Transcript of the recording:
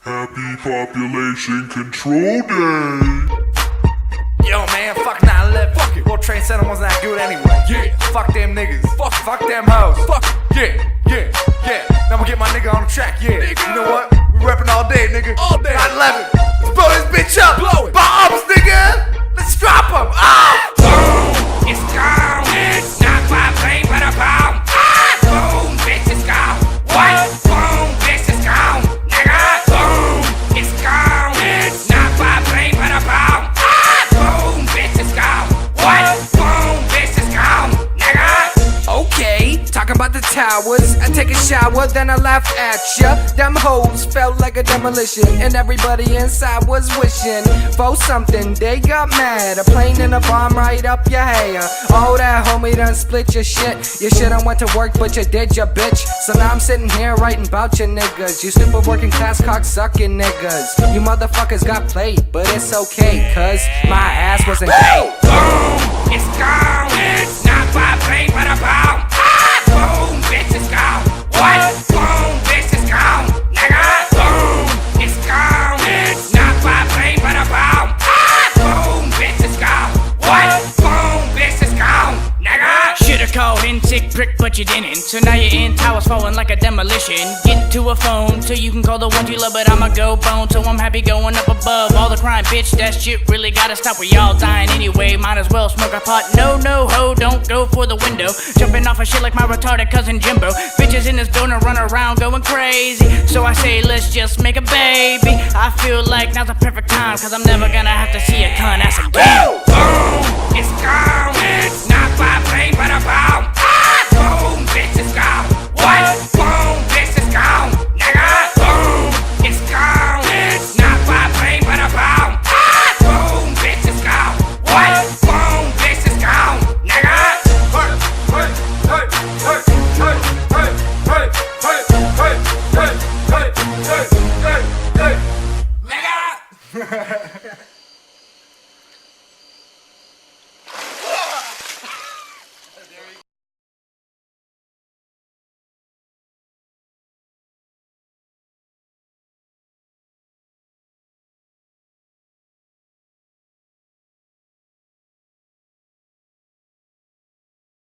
Happy Population Control Day! Yo man, fuck 9/11. Fuck it. World Trade Center wasn't that good anyway. Yeah. Fuck them niggas. Fuck them hoes. Fuck it. Yeah. Now I'ma get my nigga on the track. Yeah. Nigga. You know what? We reppin' all day, nigga. All day. 9/11. Let's blow this bitch up. Blow it. Bombs, nigga. Let's drop them. Ah! Boom, it's gone. It's not my plane, but a bomb. Ah! Boom, bitch, it's gone. What? Boom, bitch, it's gone. Nigga. Boom, it's gone. It's not my plane, but a bomb. Ah! Boom, bitch, it's gone. What? Boom, bitch, it's gone. Nigga. Okay, talking about the towers. I take a shower, then I laugh at ya. Them hoes felt like a demolition, and everybody inside was wishing for something. They got mad, a plane and a bomb right up your hair. Oh, that homie done split your shit. You should've went to work, but you did, ya bitch. So now I'm sitting here writing about your niggas. You stupid working class cock sucking niggas. You motherfuckers got played, but it's okay, cause my ass wasn't gay. Boom, it's gone. It's not my plane, but a bomb. Ah! Boom, bitch, it's gone. What? Boom, bitch, it's gone. Nigga. Boom, it's gone. It's not my plane, but a bomb. Ah! Boom, bitch, it's gone. What? Boom, bitch, it's gone. Nigga. Should've called in sick prick, but you didn't. So now you're in towers falling like a demolition. Get to a phone so you can call the ones you love, but I'ma go bone. So I'm happy going up above all the crime, bitch. That shit really gotta stop. We all dying anyway. Might as well smoke a pot. No, ho, don't go for the window. Jumping off of shit like my retarded cousin Jimbo. Bitches in this building run around going crazy. So I say let's just make a baby. I feel like now's the perfect time, cause I'm never gonna have to see a cunt ass again. Boom, it's gone. It's not my plane, but a bomb. Ah! Boom, bitch, it's gone.